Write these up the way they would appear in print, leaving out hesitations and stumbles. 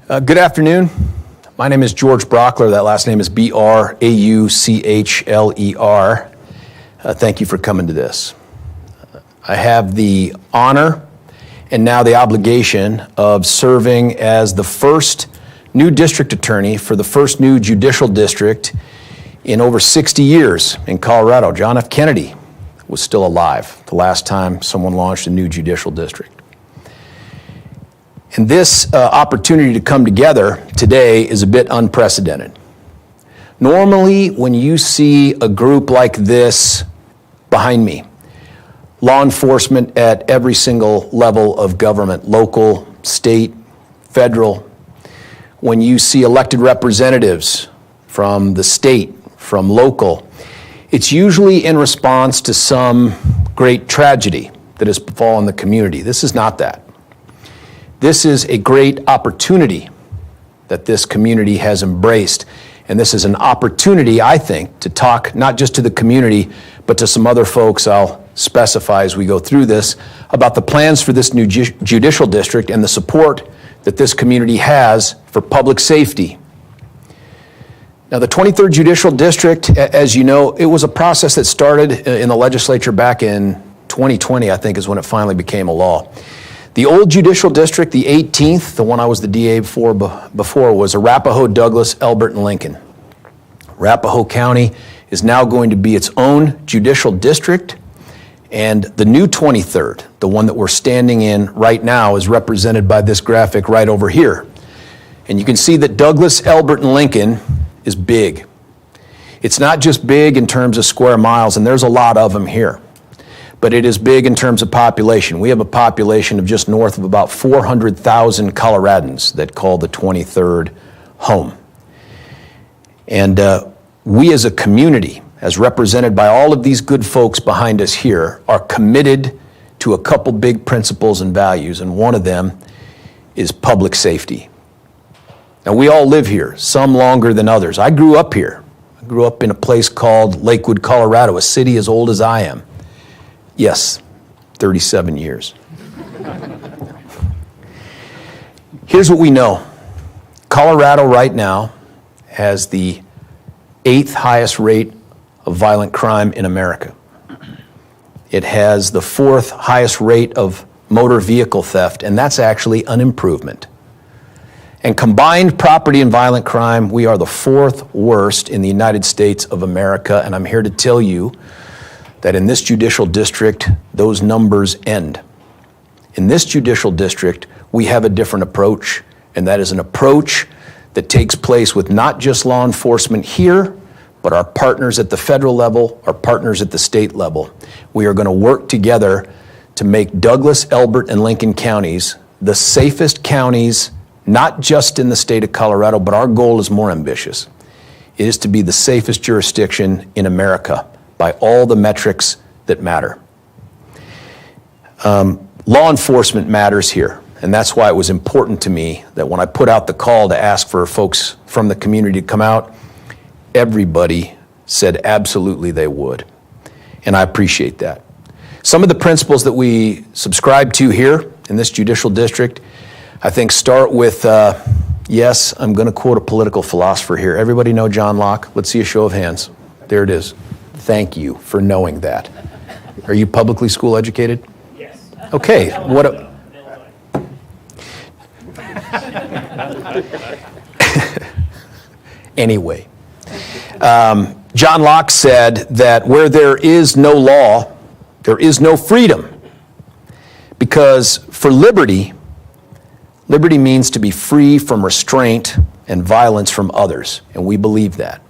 Good afternoon. My name is George Brauchler. That last name is Brauchler. Thank you for coming to this. I have the honor and now the obligation of serving as the first new district attorney for the first new judicial district in over 60 years in Colorado. John F. Kennedy was still alive the last time someone launched a new judicial district. And this opportunity to come together today is a bit unprecedented. Normally, when you see a group like this behind me, law enforcement at every single level of government, local, state, federal, when you see elected representatives from the state, from local, it's usually in response to some great tragedy that has befallen the community. This is not that. This is a great opportunity that this community has embraced. And this is an opportunity, I think, to talk not just to the community, but to some other folks I'll specify as we go through this, about the plans for this new judicial district and the support that this community has for public safety. Now, the 23rd Judicial District, as you know, it was a process that started in the legislature back in 2020, I think, is when it finally became a law. The old judicial district, the 18th, the one I was the DA for before, was Arapahoe, Douglas, Elbert, and Lincoln. Arapahoe County is now going to be its own judicial district, and the new 23rd, the one that we're standing in right now, is represented by this graphic right over here. And you can see that Douglas, Elbert, and Lincoln is big. It's not just big in terms of square miles, and there's a lot of them here, but it is big in terms of population. We have a population of just north of about 400,000 Coloradans that call the 23rd home. And we as a community, as represented by all of these good folks behind us here, are committed to a couple big principles and values, and one of them is public safety. Now, we all live here, some longer than others. I grew up here. I grew up in a place called Lakewood, Colorado, a city as old as I am. Yes, 37 years. Here's what we know. Colorado right now has the 8th highest rate of violent crime in America. It has the 4th highest rate of motor vehicle theft, and that's actually an improvement. And combined property and violent crime, we are the 4th worst in the United States of America, and I'm here to tell you that in this judicial district, those numbers end. In this judicial district, we have a different approach, and that is an approach that takes place with not just law enforcement here, but our partners at the federal level, our partners at the state level. We are going to work together to make Douglas, Elbert, and Lincoln counties the safest counties, not just in the state of Colorado, but our goal is more ambitious. It is to be the safest jurisdiction in America by all the metrics that matter. Law enforcement matters here, and that's why it was important to me that when I put out the call to ask for folks from the community to come out, everybody said absolutely they would, and I appreciate that. Some of the principles that we subscribe to here in this judicial district, I think start with, yes, I'm going to quote a political philosopher here. Everybody know John Locke? Let's see a show of hands. There it is. Thank you for knowing that. Are you publicly school educated? Yes. Okay. Anyway, John Locke said that where there is no law, there is no freedom. Because for liberty means to be free from restraint and violence from others, and we believe that.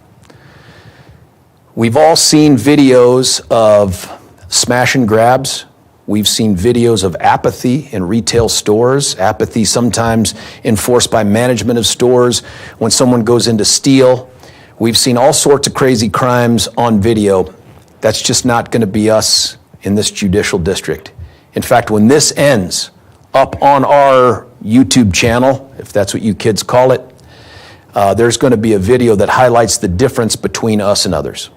We've all seen videos of smash and grabs. We've seen videos of apathy in retail stores, apathy sometimes enforced by management of stores when someone goes in to steal. We've seen all sorts of crazy crimes on video. That's just not going to be us in this judicial district. In fact, when this ends, up on our YouTube channel, if that's what you kids call it, there's going to be a video that highlights the difference between us and others.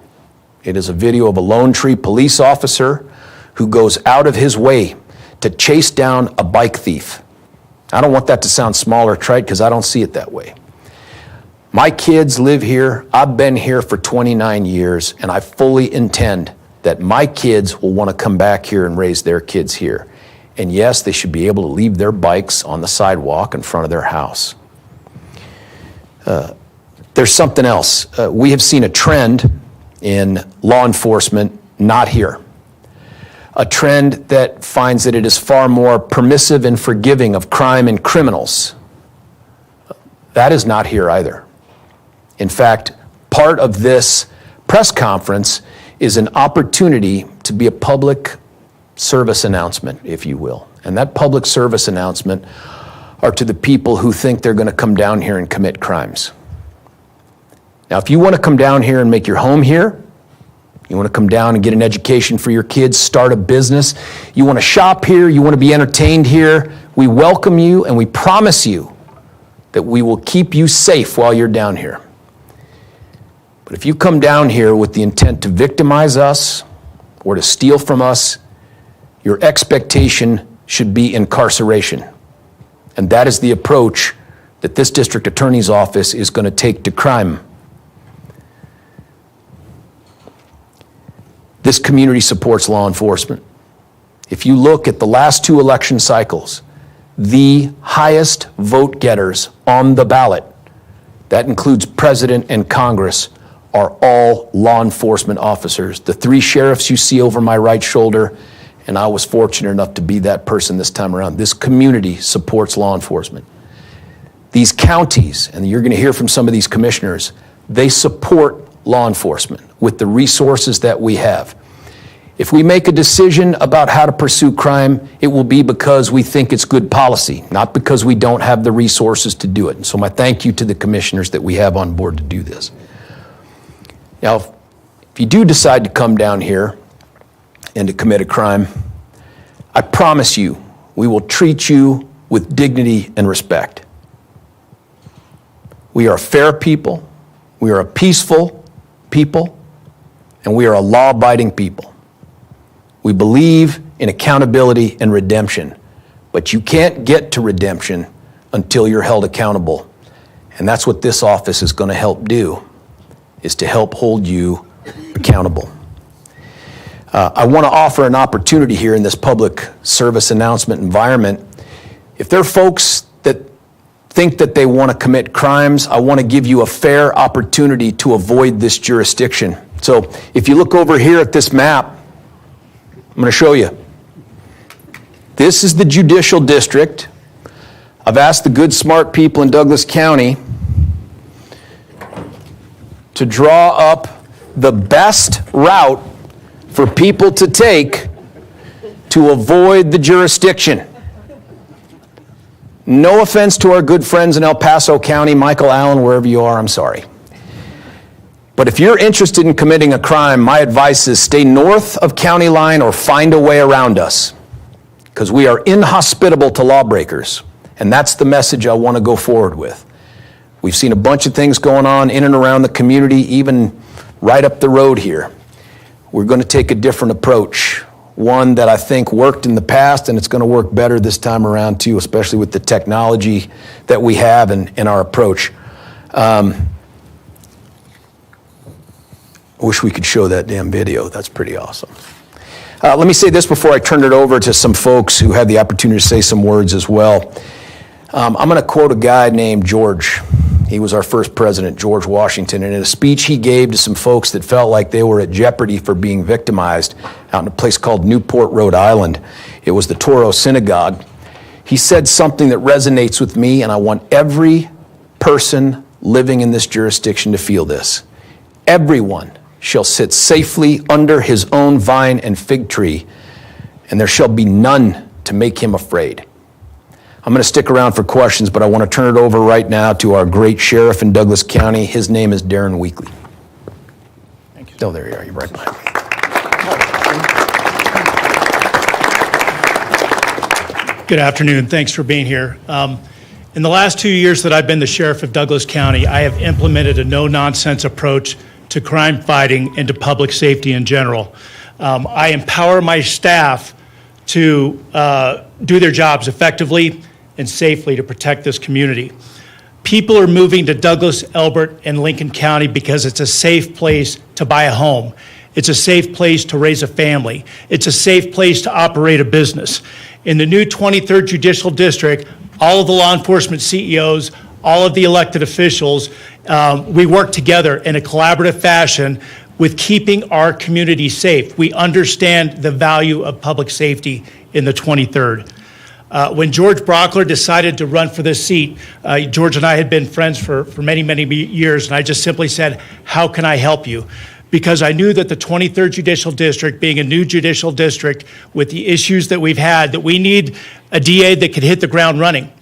It is a video of a Lone Tree police officer who goes out of his way to chase down a bike thief. I don't want that to sound small or trite because I don't see it that way. My kids live here. I've been here for 29 years, and I fully intend that my kids will want to come back here and raise their kids here. And yes, they should be able to leave their bikes on the sidewalk in front of their house. There's something else. We have seen a trend in law enforcement not here. A trend that finds that it is far more permissive and forgiving of crime and criminals. That is not here either. In fact, part of this press conference is an opportunity to be a public service announcement, if you will. And that public service announcement are to the people who think they're going to come down here and commit crimes. Now, if you want to come down here and make your home here, you want to come down and get an education for your kids, start a business, you want to shop here, you want to be entertained here, we welcome you and we promise you that we will keep you safe while you're down here. But if you come down here with the intent to victimize us or to steal from us, your expectation should be incarceration. And that is the approach that this district attorney's office is going to take to crime. This community supports law enforcement. If you look at the last 2 election cycles, the highest vote getters on the ballot, that includes president and Congress, are all law enforcement officers. The 3 sheriffs you see over my right shoulder, and I was fortunate enough to be that person this time around. This community supports law enforcement. These counties, and you're going to hear from some of these commissioners, they support law enforcement with the resources that we have. If we make a decision about how to pursue crime, it will be because we think it's good policy, not because we don't have the resources to do it. And so my thank you to the commissioners that we have on board to do this. Now, if you do decide to come down here and to commit a crime, I promise you, we will treat you with dignity and respect. We are a fair people, we are a peaceful people, and we are a law-abiding people. We believe in accountability and redemption, but you can't get to redemption until you're held accountable. And that's what this office is going to help do, is to help hold you accountable. I want to offer an opportunity here in this public service announcement environment. If there are folks that think that they want to commit crimes, I want to give you a fair opportunity to avoid this jurisdiction. So if you look over here at this map, I'm going to show you. This is the Judicial District. I've asked the good, smart people in Douglas County to draw up the best route for people to take to avoid the jurisdiction. No offense to our good friends in El Paso County, Michael Allen, wherever you are, I'm sorry. But if you're interested in committing a crime, my advice is stay north of county line or find a way around us, because we are inhospitable to lawbreakers, and that's the message I want to go forward with. We've seen a bunch of things going on in and around the community, even right up the road here. We're going to take a different approach, one that I think worked in the past, and it's going to work better this time around too, especially with the technology that we have and our approach. I wish we could show that damn video. That's pretty awesome. Let me say this before I turn it over to some folks who had the opportunity to say some words as well. I'm going to quote a guy named George. He was our first president, George Washington, and in a speech he gave to some folks that felt like they were at jeopardy for being victimized out in a place called Newport, Rhode Island. It was the Toro Synagogue. He said something that resonates with me, and I want every person living in this jurisdiction to feel this. Everyone shall sit safely under his own vine and fig tree, and there shall be none to make him afraid. I'm going to stick around for questions, but I want to turn it over right now to our great sheriff in Douglas County. His name is Darren Weekley. Thank you. Oh, there you are. You're right behind me. Good afternoon. Thanks for being here. In the last 2 years that I've been the sheriff of Douglas County, I have implemented a no-nonsense approach to crime fighting and to public safety in general. I empower my staff to do their jobs effectively and safely to protect this community. People are moving to Douglas, Elbert, and Lincoln County because it's a safe place to buy a home. It's a safe place to raise a family. It's a safe place to operate a business. In the new 23rd Judicial District, all of the law enforcement CEOs, all of the elected officials, we work together in a collaborative fashion with keeping our community safe. We understand the value of public safety in the 23rd. When George Brauchler decided to run for this seat, George and I had been friends for many, many years, and I just simply said, how can I help you? Because I knew that the 23rd Judicial District, being a new judicial district with the issues that we've had, that we need a DA that could hit the ground running.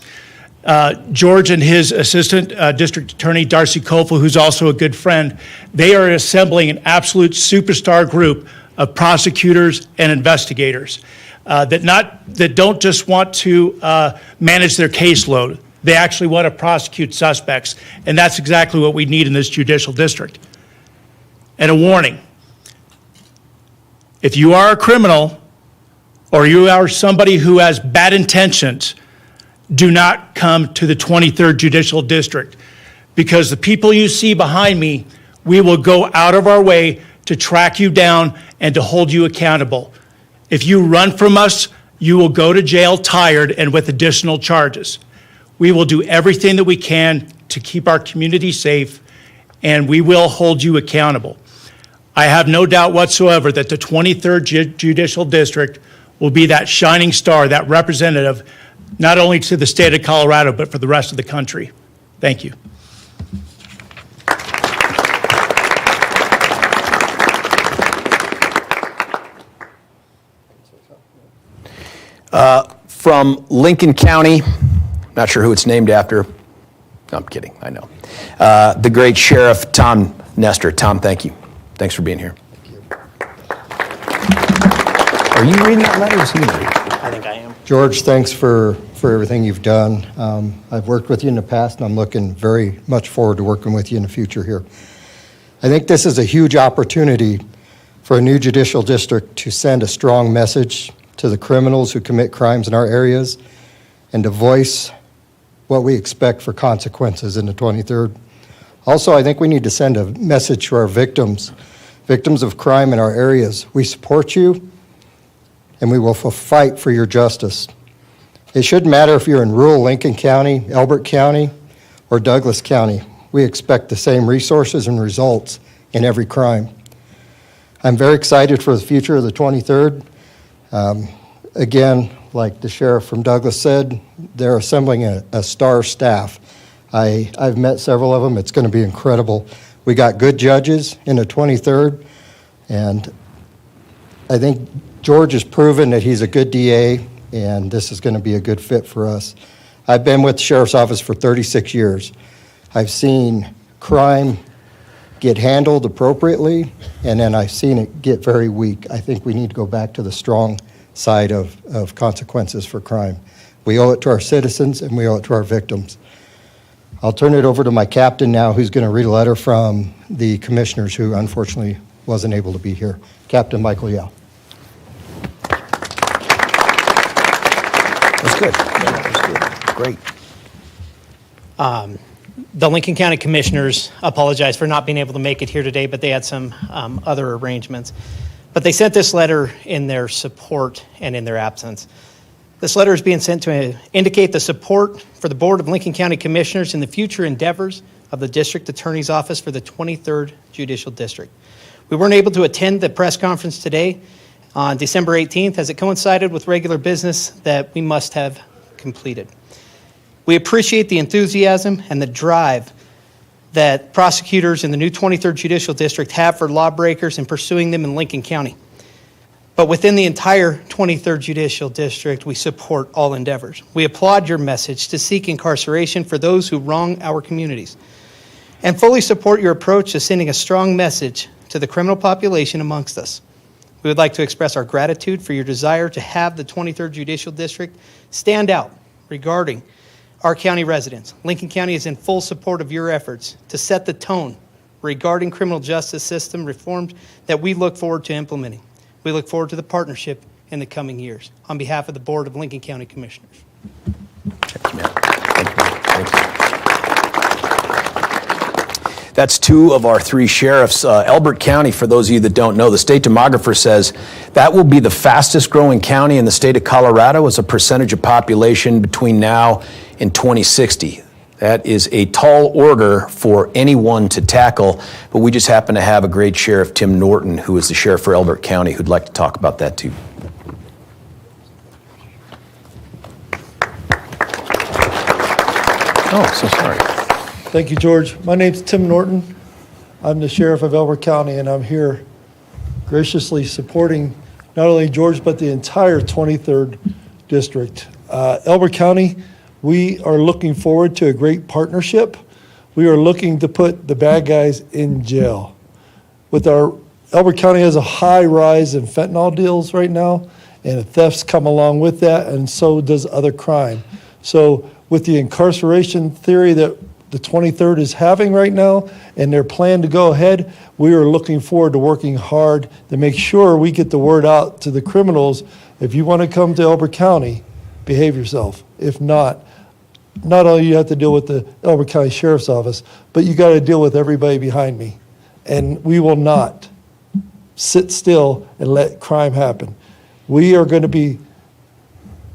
George and his assistant district attorney, Darcy Kofel, who's also a good friend, they are assembling an absolute superstar group of prosecutors and investigators that don't just want to manage their caseload. They actually want to prosecute suspects, and that's exactly what we need in this judicial district. And a warning, if you are a criminal or you are somebody who has bad intentions, do not come to the 23rd Judicial District, because the people you see behind me, we will go out of our way to track you down and to hold you accountable. If you run from us, you will go to jail tired and with additional charges. We will do everything that we can to keep our community safe, and we will hold you accountable. I have no doubt whatsoever that the 23rd Judicial District will be that shining star, that representative, not only to the state of Colorado, but for the rest of the country. Thank you. From Lincoln County, not sure who it's named after. No, I'm kidding, I know. The great Sheriff Tom Nestor. Tom, thank you. Thanks for being here. Thank you. Are you reading that letter or is he going to read it? I think I am. George, thanks for everything you've done. I've worked with you in the past, and I'm looking very much forward to working with you in the future here. I think this is a huge opportunity for a new judicial district to send a strong message to the criminals who commit crimes in our areas and to voice what we expect for consequences in the 23rd. Also, I think we need to send a message to our victims of crime in our areas. We support you, and we will fight for your justice. It shouldn't matter if you're in rural Lincoln County, Elbert County, or Douglas County. We expect the same resources and results in every crime. I'm very excited for the future of the 23rd. Again, like the sheriff from Douglas said, they're assembling a star staff. I've met several of them. It's going to be incredible. We got good judges in the 23rd, and I think George has proven that he's a good DA, and this is going to be a good fit for us. I've been with the sheriff's office for 36 years. I've seen crime get handled appropriately, and then I've seen it get very weak. I think we need to go back to the strong side of consequences for crime. We owe it to our citizens, and we owe it to our victims. I'll turn it over to my captain now, who's going to read a letter from the commissioners who unfortunately wasn't able to be here. Captain Michael Yao. That's good. That's good. Great. The Lincoln County Commissioners apologize for not being able to make it here today, but they had some other arrangements. But they sent this letter in their support and in their absence. This letter is being sent to indicate the support for the Board of Lincoln County Commissioners in the future endeavors of the District Attorney's Office for the 23rd Judicial District. We weren't able to attend the press conference today on December 18th as it coincided with regular business that we must have completed. We appreciate the enthusiasm and the drive that prosecutors in the new 23rd Judicial District have for lawbreakers and pursuing them in Lincoln County. But within the entire 23rd Judicial District, we support all endeavors. We applaud your message to seek incarceration for those who wrong our communities, and fully support your approach to sending a strong message to the criminal population amongst us. We would like to express our gratitude for your desire to have the 23rd Judicial District stand out regarding our county residents. Lincoln County is in full support of your efforts to set the tone regarding criminal justice system reforms that we look forward to implementing. We look forward to the partnership in the coming years. On behalf of the Board of Lincoln County Commissioners. Thank you, That's 2 of our 3 sheriffs. Elbert County, for those of you that don't know, the state demographer says that will be the fastest growing county in the state of Colorado as a percentage of population between now and 2060. That is a tall order for anyone to tackle, but we just happen to have a great sheriff, Tim Norton, who is the sheriff for Elbert County, who'd like to talk about that too. Oh, so sorry. Thank you, George. My name's Tim Norton. I'm the sheriff of Elbert County, and I'm here graciously supporting not only George, but the entire 23rd District. Elbert County, we are looking forward to a great partnership. We are looking to put the bad guys in jail. Elbert County has a high rise in fentanyl deals right now, and thefts come along with that, and so does other crime. So with the incarceration theory that the 23rd is having right now, and their plan to go ahead, we are looking forward to working hard to make sure we get the word out to the criminals. If you want to come to Elbert County, behave yourself. If not only you have to deal with the Elbert County Sheriff's Office, but you got to deal with everybody behind me. And we will not sit still and let crime happen. We are going to be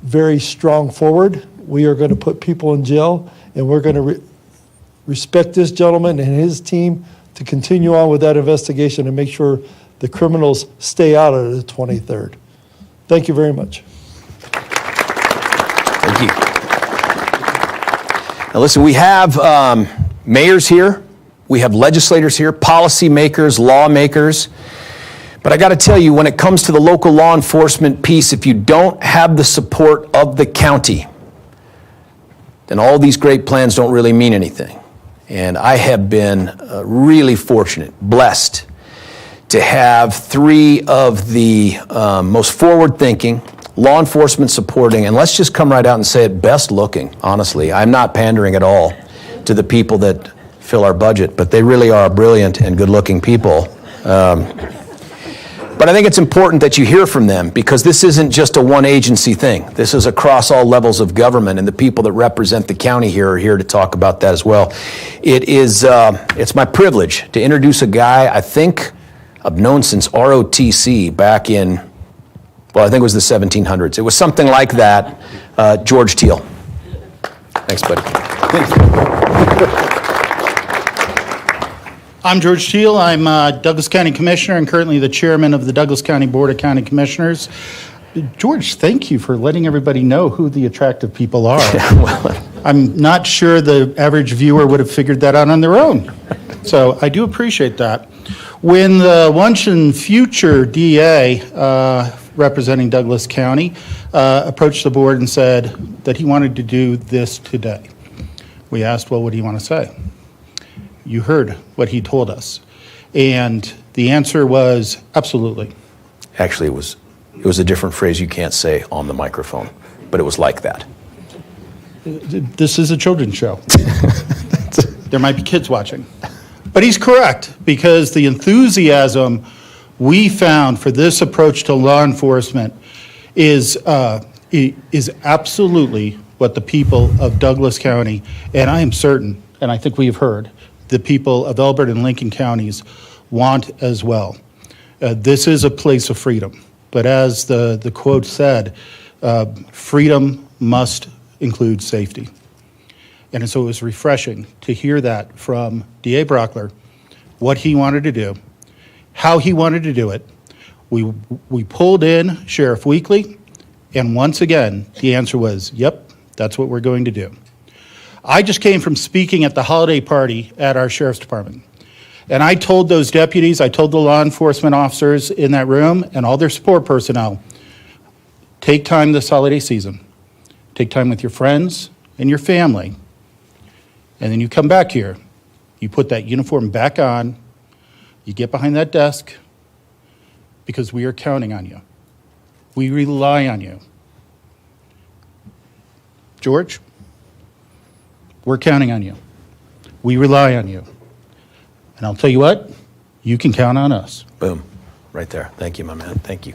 very strong forward. We are going to put people in jail, and we're going to respect this gentleman and his team to continue on with that investigation and make sure the criminals stay out of the 23rd. Thank you very much. Thank you. Now listen, we have mayors here, we have legislators here, policymakers, lawmakers, but I got to tell you, when it comes to the local law enforcement piece, if you don't have the support of the county, then all these great plans don't really mean anything. And I have been really fortunate, blessed, to have 3 of the most forward-thinking, law enforcement supporting, and let's just come right out and say it, best looking, honestly. I'm not pandering at all to the people that fill our budget, but they really are brilliant and good-looking people. But I think it's important that you hear from them, because this isn't just a one-agency thing. This is across all levels of government, and the people that represent the county here are here to talk about that as well. It's my privilege to introduce a guy I think I've known since ROTC back in, well, I think it was the 1700s. It was something like that. George Teal. Thanks, buddy. I'm George Teal. I'm Douglas County Commissioner and currently the chairman of the Douglas County Board of County Commissioners. George, thank you for letting everybody know who the attractive people are. I'm not sure the average viewer would have figured that out on their own. So I do appreciate that. When the once and future DA representing Douglas County approached the board and said that he wanted to do this today, we asked, well, what do you want to say? You heard what he told us. And the answer was absolutely. Actually, it was a different phrase you can't say on the microphone, but it was like that. This is a children's show. There might be kids watching. But he's correct, because the enthusiasm we found for this approach to law enforcement is absolutely what the people of Douglas County, and I am certain, and I think we have heard, the people of Elbert and Lincoln counties want as well. This is a place of freedom, but as the quote said, freedom must include safety. And so it was refreshing to hear that from DA Brauchler, what he wanted to do, how he wanted to do it. We pulled in Sheriff Weekley, and once again, the answer was, yep, that's what we're going to do. I just came from speaking at the holiday party at our sheriff's department. And I told those deputies, I told the law enforcement officers in that room and all their support personnel, take time this holiday season. Take time with your friends and your family. And then you come back here. You put that uniform back on. You get behind that desk, because we are counting on you. We rely on you. George? We're counting on you. We rely on you. And I'll tell you what, you can count on us. Boom. Right there. Thank you, my man. Thank you.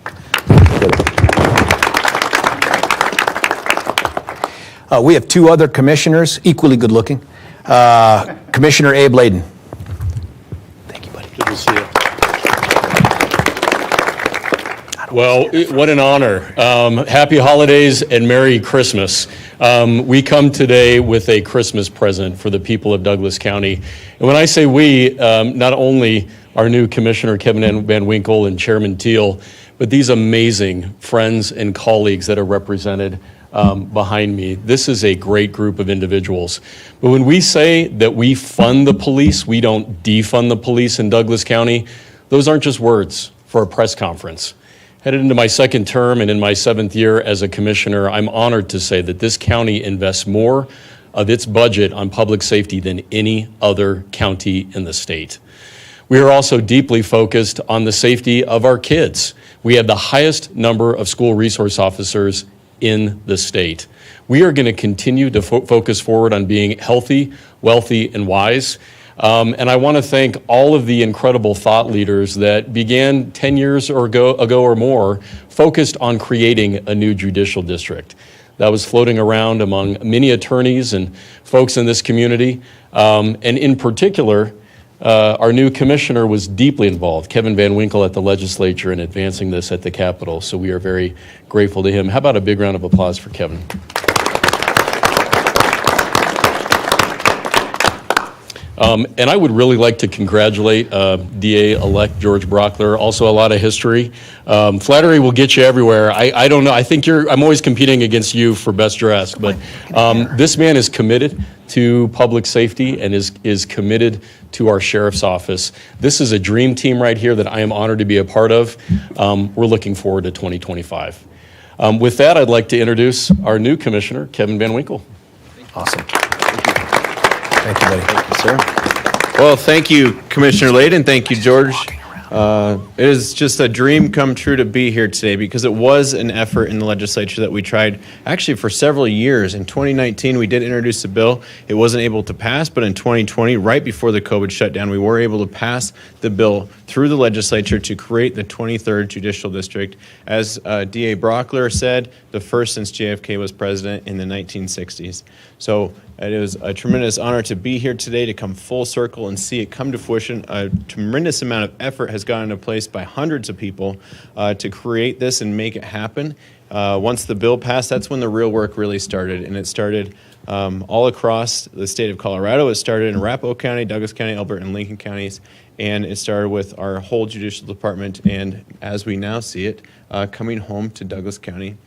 We have 2 other commissioners, equally good looking. Commissioner Abe Laydon. to see you. Well, what an honor. Happy holidays and Merry Christmas. We come today with a Christmas present for the people of Douglas County. And when I say we, not only our new Commissioner Kevin VanWinkle and Chairman Teal, but these amazing friends and colleagues that are represented behind me. This is a great group of individuals. But when we say that we fund the police, we don't defund the police in Douglas County, those aren't just words for a press conference. Headed into my second term and in my 7th year as a commissioner, I'm honored to say that this county invests more of its budget on public safety than any other county in the state. We are also deeply focused on the safety of our kids. We have the highest number of school resource officers in the state. We are going to continue to focus forward on being healthy, wealthy, and wise. And I want to thank all of the incredible thought leaders that began 10 years ago or more focused on creating a new judicial district. That was floating around among many attorneys and folks in this community. And in particular, our new commissioner was deeply involved, Kevin VanWinkle, at the legislature in advancing this at the Capitol. So we are very grateful to him. How about a big round of applause for Kevin? And I would really like to congratulate DA-elect George Brauchler. Also a lot of history. Flattery will get you everywhere. I don't know. I think I'm always competing against you for best dressed. But this man is committed to public safety and is committed to our sheriff's office. This is a dream team right here that I am honored to be a part of. We're looking forward to 2025. With that, I'd like to introduce our new commissioner, Kevin VanWinkle. Awesome. Thank you, buddy. Thank you, sir. Well, thank you, Commissioner Laydon. Thank you, George. It is just a dream come true to be here today because it was an effort in the legislature that we tried actually for several years. In 2019, we did introduce a bill. It wasn't able to pass, but in 2020, right before the COVID shutdown, we were able to pass the bill through the legislature to create the 23rd Judicial District. As DA Brauchler said, the first since JFK was president in the 1960s. So it is a tremendous honor to be here today, to come full circle and see it come to fruition. A tremendous amount of effort has gone into place by hundreds of people to create this and make it happen. Once the bill passed, that's when the real work really started, and it started all across the state of Colorado. It started in Arapahoe County, Douglas County, Elbert, and Lincoln counties, and it started with our whole judicial department, and as we now see it, coming home to Douglas County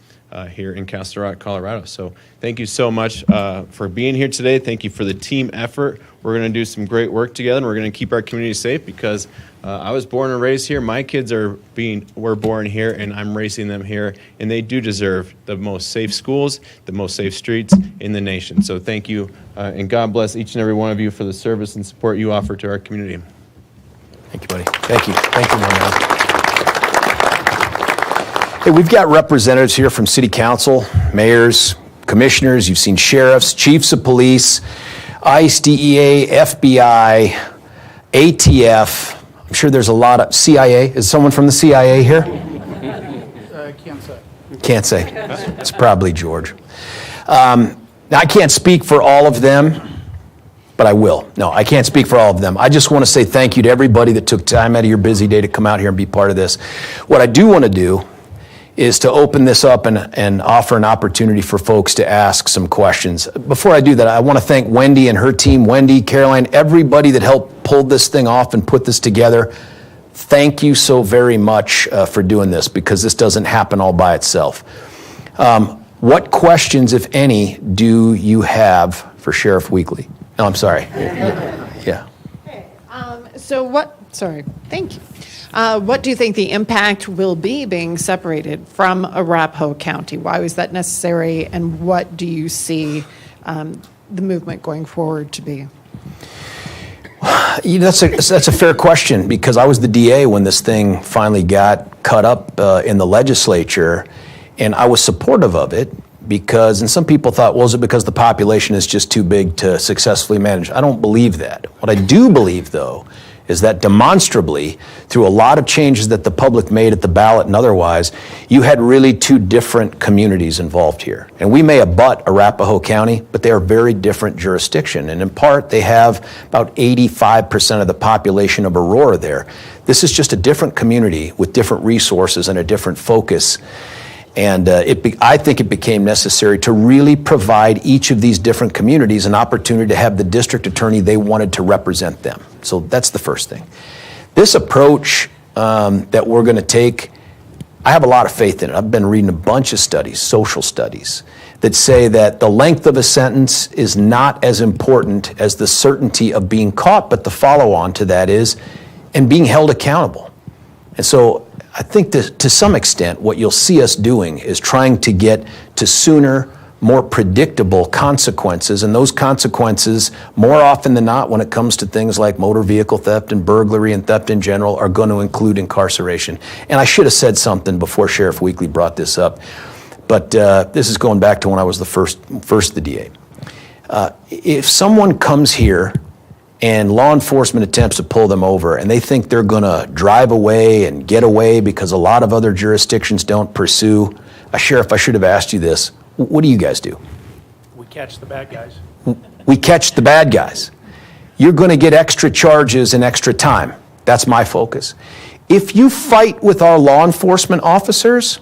here in Castle Rock, Colorado. So thank you so much for being here today. Thank you for the team effort. We're going to do some great work together, and we're going to keep our community safe because I was born and raised here. My kids were born here, and I'm raising them here, and they do deserve the most safe schools, the most safe streets in the nation. So thank you, and God bless each and every one of you for the service and support you offer to our community. Thank you, buddy. Thank you. Thank you, Monel. Hey, we've got representatives here from city council, mayors, commissioners. You've seen sheriffs, chiefs of police, ICE, DEA, FBI, ATF. I'm sure there's a lot of CIA. Is someone from the CIA here? Can't say. Can't say. It's probably George. Now, I can't speak for all of them, but I will. No, I can't speak for all of them. I just want to say thank you to everybody that took time out of your busy day to come out here and be part of this. What I do want to do is to open this up and offer an opportunity for folks to ask some questions. Before I do that, I want to thank Wendy and her team, Wendy, Caroline, everybody that helped pull this thing off and put this together. Thank you so very much for doing this, because this doesn't happen all by itself. What questions, if any, do you have for Sheriff Weekley? No, I'm sorry. Yeah. Thank you. What do you think the impact will be being separated from Arapahoe County? Why was that necessary, and what do you see the movement going forward to be? That's a fair question, because I was the DA when this thing finally got cut up in the legislature, and I was supportive of it because, and some people thought, well, is it because the population is just too big to successfully manage? I don't believe that. What I do believe, though, is that demonstrably, through a lot of changes that the public made at the ballot and otherwise, you had really two different communities involved here. And we may abut Arapahoe County, but they are very different jurisdiction. And in part, they have about 85% of the population of Aurora there. This is just a different community with different resources and a different focus. And I think it became necessary to really provide each of these different communities an opportunity to have the district attorney they wanted to represent them. So that's the first thing. This approach that we're going to take, I have a lot of faith in it. I've been reading a bunch of studies, social studies, that say that the length of a sentence is not as important as the certainty of being caught, but the follow-on to that is, and being held accountable. And so I think that to some extent, what you'll see us doing is trying to get to sooner, more predictable consequences, and those consequences, more often than not, when it comes to things like motor vehicle theft and burglary and theft in general, are going to include incarceration. And I should have said something before Sheriff Weekley brought this up, but this is going back to when I was the first the DA. If someone comes here and law enforcement attempts to pull them over, and they think they're going to drive away and get away because a lot of other jurisdictions don't pursue. Sheriff, I should have asked you this. What do you guys do? We catch the bad guys. We catch the bad guys. You're going to get extra charges and extra time. That's my focus. If you fight with our law enforcement officers,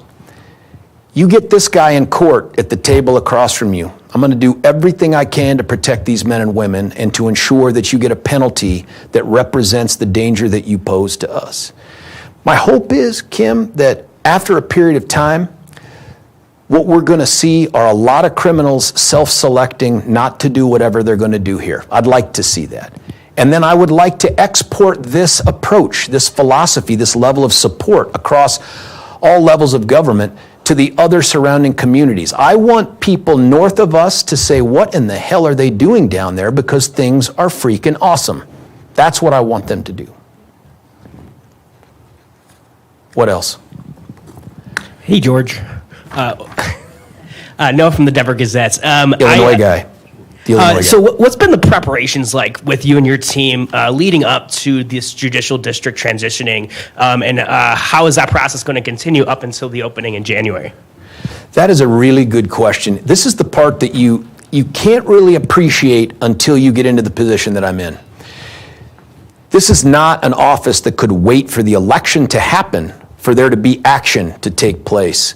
you get this guy in court at the table across from you. I'm going to do everything I can to protect these men and women and to ensure that you get a penalty that represents the danger that you pose to us. My hope is, Kim, that after a period of time, what we're going to see are a lot of criminals self-selecting not to do whatever they're going to do here. I'd like to see that. And then I would like to export this approach, this philosophy, this level of support across all levels of government to the other surrounding communities. I want people north of us to say, what in the hell are they doing down there? Because things are freaking awesome. That's what I want them to do. What else? Hey, George. Noah from the Denver Gazette. Illinois guy. The Illinois guy. So what's been the preparations like with you and your team leading up to this judicial district transitioning, and how is that process going to continue up until the opening in January? That is a really good question. This is the part that you can't really appreciate until you get into the position that I'm in. This is not an office that could wait for the election to happen for there to be action to take place.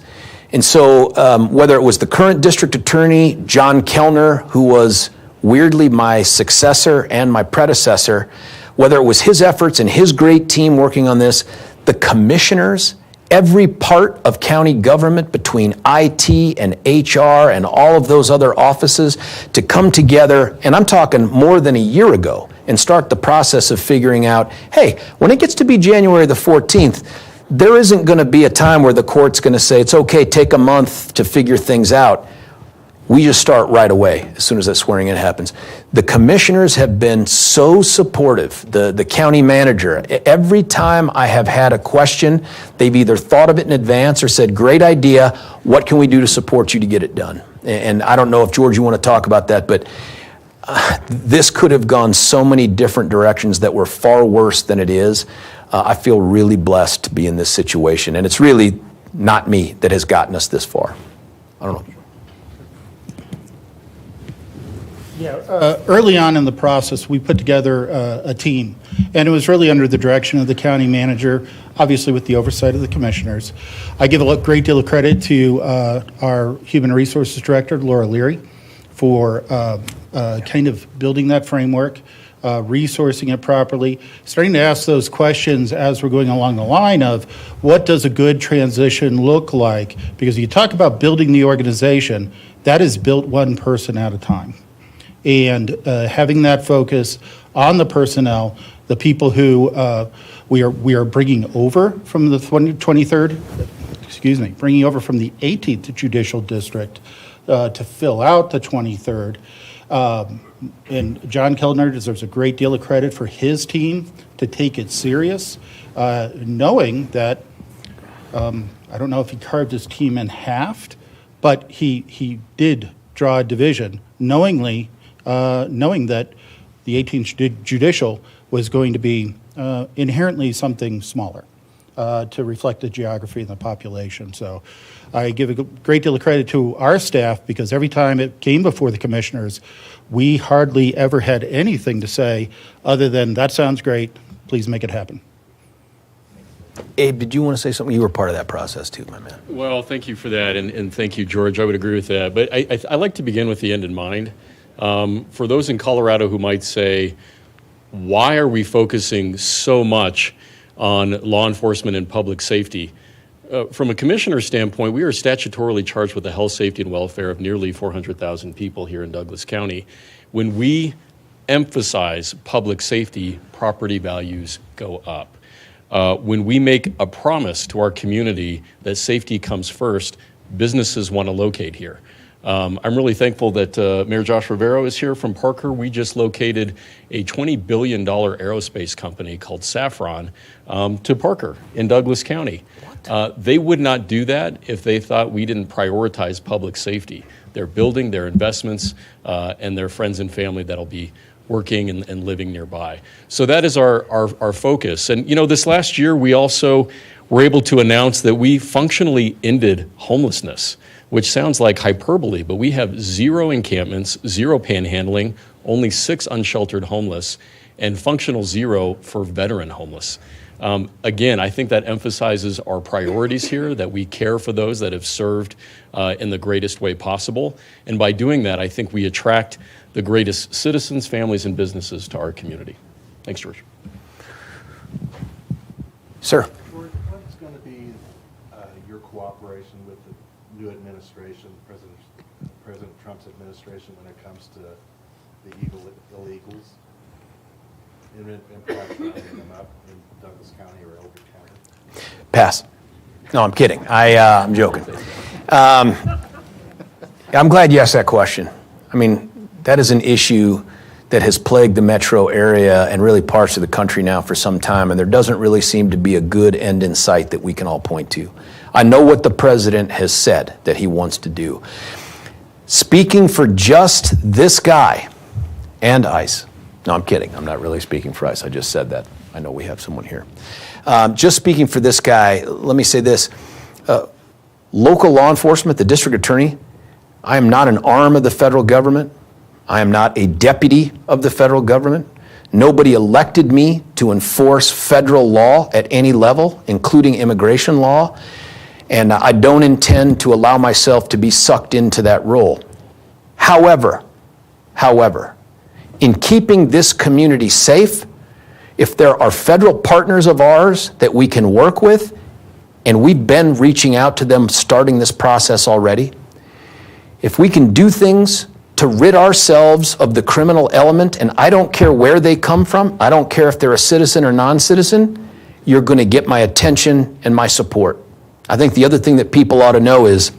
And so whether it was the current district attorney, John Kellner, who was weirdly my successor and my predecessor, whether it was his efforts and his great team working on this, the commissioners, every part of county government between IT and HR and all of those other offices to come together, and I'm talking more than a year ago, and start the process of figuring out, hey, when it gets to be January the 14th, there isn't going to be a time where the court's going to say, it's okay, take a month to figure things out. We just start right away as soon as that swearing in happens. The commissioners have been so supportive, the county manager. Every time I have had a question, they've either thought of it in advance or said, great idea, what can we do to support you to get it done? And I don't know if, George, you want to talk about that, but this could have gone so many different directions that were far worse than it is. I feel really blessed to be in this situation, and it's really not me that has gotten us this far. I don't know. Yeah, early on in the process, we put together a team, and it was really under the direction of the county manager, obviously with the oversight of the commissioners. I give a great deal of credit to our human resources director, Laura Leary, for kind of building that framework, resourcing it properly, starting to ask those questions as we're going along the line of what does a good transition look like? Because you talk about building the organization, that is built one person at a time. And having that focus on the personnel, the people who we are bringing over from the 23rd, bringing over from the 18th Judicial District to fill out the 23rd. And John Kellner deserves a great deal of credit for his team to take it serious, knowing that, I don't know if he carved his team in half, but he did draw a division, knowing that the 18th Judicial was going to be inherently something smaller to reflect the geography and the population. So I give a great deal of credit to our staff because every time it came before the commissioners, we hardly ever had anything to say other than, that sounds great, please make it happen. Abe, did you want to say something? You were part of that process too, my man. Well, thank you for that, and thank you, George. I would agree with that. But I like to begin with the end in mind. For those in Colorado who might say, why are we focusing so much on law enforcement and public safety? From a commissioner standpoint, we are statutorily charged with the health, safety, and welfare of nearly 400,000 people here in Douglas County. When we emphasize public safety, property values go up. When we make a promise to our community that safety comes first, businesses want to locate here. I'm really thankful that Mayor Josh Rivero is here from Parker. We just located a $20 billion aerospace company called Safran to Parker in Douglas County. They would not do that if they thought we didn't prioritize public safety. They're building their investments and their friends and family that'll be working and living nearby. So that is our focus. And, you know, this last year, we also were able to announce that we functionally ended homelessness, which sounds like hyperbole, but we have 0 encampments, 0 panhandling, only 6 unsheltered homeless, and functional 0 for veteran homeless. Again, I think that emphasizes our priorities here, that we care for those that have served in the greatest way possible. And by doing that, I think we attract the greatest citizens, families, and businesses to our community. Thanks, George. Sir. George, what's going to be your cooperation with the new administration, President Trump's administration, when it comes to the illegals and perhaps rounding them up in Douglas County or Elbert County? Pass. No, I'm kidding. I'm joking. I'm glad you asked that question. I mean, that is an issue that has plagued the metro area and really parts of the country now for some time, and there doesn't really seem to be a good end in sight that we can all point to. I know what the president has said that he wants to do. Speaking for just this guy and ICE, no, I'm kidding. I'm not really speaking for ICE. I just said that. I know we have someone here. Just speaking for this guy, let me say this. Local law enforcement, the district attorney, I am not an arm of the federal government. I am not a deputy of the federal government. Nobody elected me to enforce federal law at any level, including immigration law, and I don't intend to allow myself to be sucked into that role. However, in keeping this community safe, if there are federal partners of ours that we can work with, and we've been reaching out to them starting this process already, if we can do things to rid ourselves of the criminal element, and I don't care where they come from, I don't care if they're a citizen or non-citizen, you're going to get my attention and my support. I think the other thing that people ought to know is,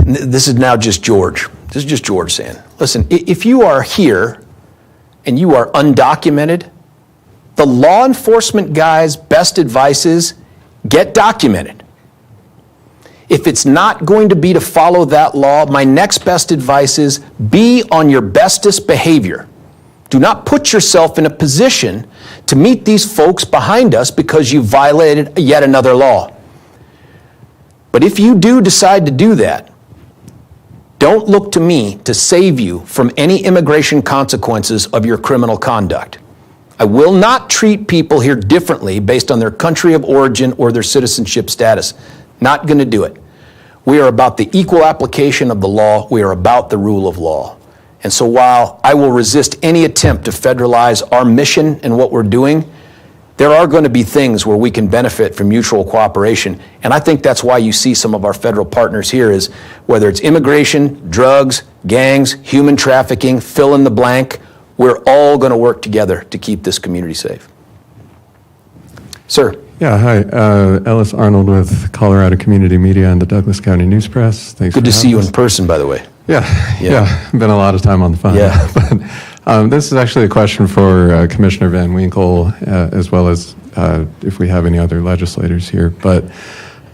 this is now just George. This is just George saying, listen, if you are here and you are undocumented, the law enforcement guy's best advice is get documented. If it's not going to be to follow that law, my next best advice is be on your bestest behavior. Do not put yourself in a position to meet these folks behind us because you violated yet another law. But if you do decide to do that, don't look to me to save you from any immigration consequences of your criminal conduct. I will not treat people here differently based on their country of origin or their citizenship status. Not going to do it. We are about the equal application of the law. We are about the rule of law. And so while I will resist any attempt to federalize our mission and what we're doing, there are going to be things where we can benefit from mutual cooperation. And I think that's why you see some of our federal partners here is whether it's immigration, drugs, gangs, human trafficking, fill in the blank, we're all going to work together to keep this community safe. Sir. Yeah, hi. Ellis Arnold with Colorado Community Media and the Douglas County News Press. Thanks. Good to see you in person, by the way. Yeah. Been a lot of time on the phone. Yeah. But this is actually a question for Commissioner VanWinkle, as well as if we have any other legislators here. But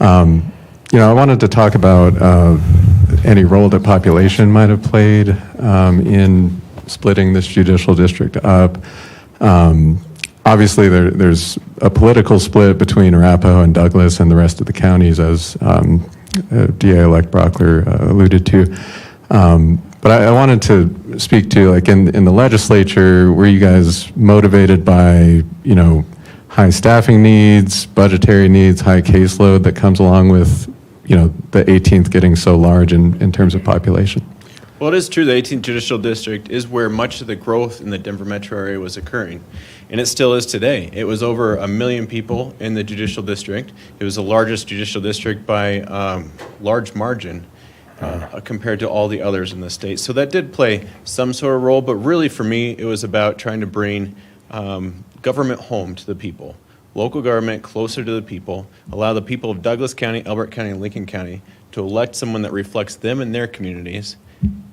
I wanted to talk about any role that population might have played in splitting this judicial district up. Obviously, there's a political split between Arapahoe and Douglas and the rest of the counties, as DA-elect Brauchler alluded to. But I wanted to speak to, like, in the legislature, were you guys motivated by, high staffing needs, budgetary needs, high caseload that comes along with, the 18th getting so large in terms of population? Well, it is true the 18th Judicial District is where much of the growth in the Denver metro area was occurring, and it still is today. It was over 1 million people in the Judicial District. It was the largest Judicial District by large margin compared to all the others in the state. So that did play some sort of role, but really for me, it was about trying to bring government home to the people, local government closer to the people, allow the people of Douglas County, Elbert County, and Lincoln County to elect someone that reflects them and their communities,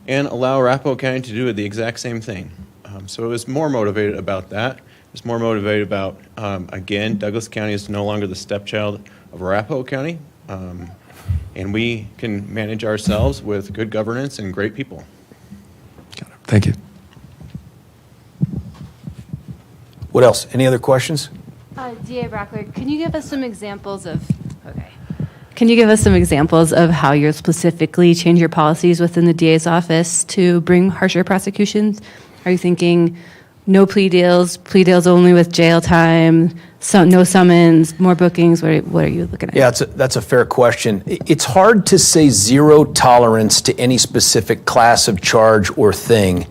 and allow Arapahoe County to do the exact same thing. So it was more motivated about that. It was more motivated about, again, Douglas County is no longer the stepchild of Arapahoe County, and we can manage ourselves with good governance and great people. Thank you. What else? Any other questions? DA Brauchler, can you give us some examples of, Can you give us some examples of how you'll specifically change your policies within the DA's office to bring harsher prosecutions? Are you thinking no plea deals only with jail time, no summons, more bookings? What are you looking at? Yeah, that's a fair question. It's hard to say zero tolerance to any specific class of charge or thing,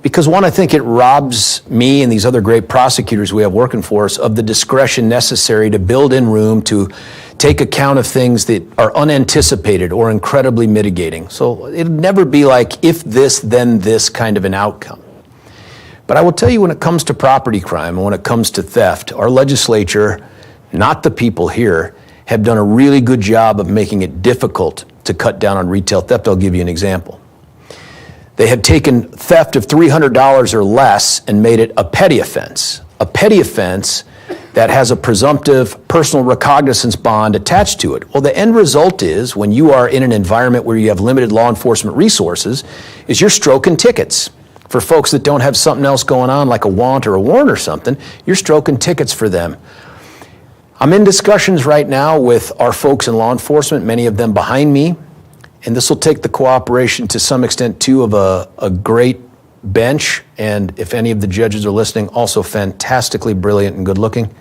because one, I think it robs me and these other great prosecutors we have working for us of the discretion necessary to build in room to take account of things that are unanticipated or incredibly mitigating. So it'll never be like if this, then this kind of an outcome. But I will tell you, when it comes to property crime and when it comes to theft, our legislature, not the people here, have done a really good job of making it difficult to cut down on retail theft. I'll give you an example. They have taken theft of $300 or less and made it a petty offense. A petty offense that has a presumptive personal recognizance bond attached to it. Well, the end result is, when you are in an environment where you have limited law enforcement resources, is you're stroking tickets. For folks that don't have something else going on, like a want or a warrant or something, you're stroking tickets for them. I'm in discussions right now with our folks in law enforcement, many of them behind me, and this will take the cooperation to some extent too of a great bench, and if any of the judges are listening, also fantastically brilliant and good looking.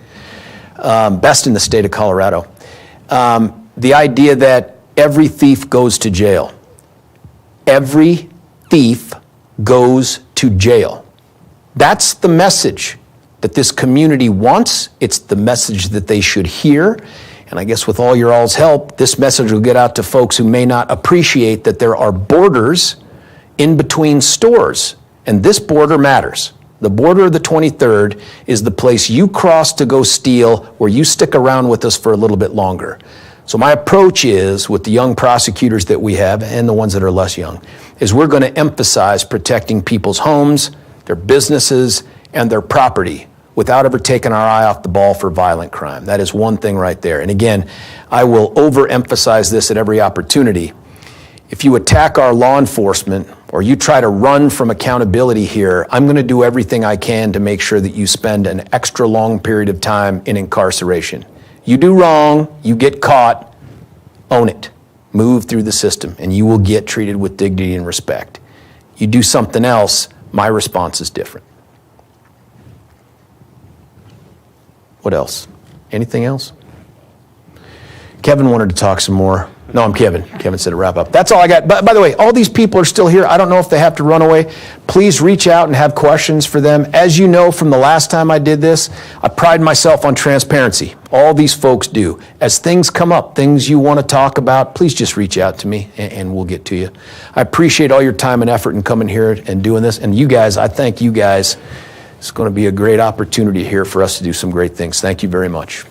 Best in the state of Colorado. The idea that every thief goes to jail. Every thief goes to jail. That's the message that this community wants. It's the message that they should hear. And I guess with all your all's help, this message will get out to folks who may not appreciate that there are borders in between stores. And this border matters. The border of the 23rd is the place you cross to go steal, where you stick around with us for a little bit longer. So my approach is, with the young prosecutors that we have and the ones that are less young, is we're going to emphasize protecting people's homes, their businesses, and their property without ever taking our eye off the ball for violent crime. That is one thing right there. And again, I will overemphasize this at every opportunity. If you attack our law enforcement or you try to run from accountability here, I'm going to do everything I can to make sure that you spend an extra long period of time in incarceration. You do wrong, you get caught, own it. Move through the system, and you will get treated with dignity and respect. You do something else, my response is different. What else? Anything else? Kevin wanted to talk some more. No, I'm Kevin. Kevin said to wrap up. That's all I got. By the way, all these people are still here. I don't know if they have to run away. Please reach out and have questions for them. As you know from the last time I did this, I pride myself on transparency. All these folks do. As things come up, things you want to talk about, please just reach out to me and we'll get to you. I appreciate all your time and effort in coming here and doing this. And you guys, I thank you guys. It's going to be a great opportunity here for us to do some great things. Thank you very much.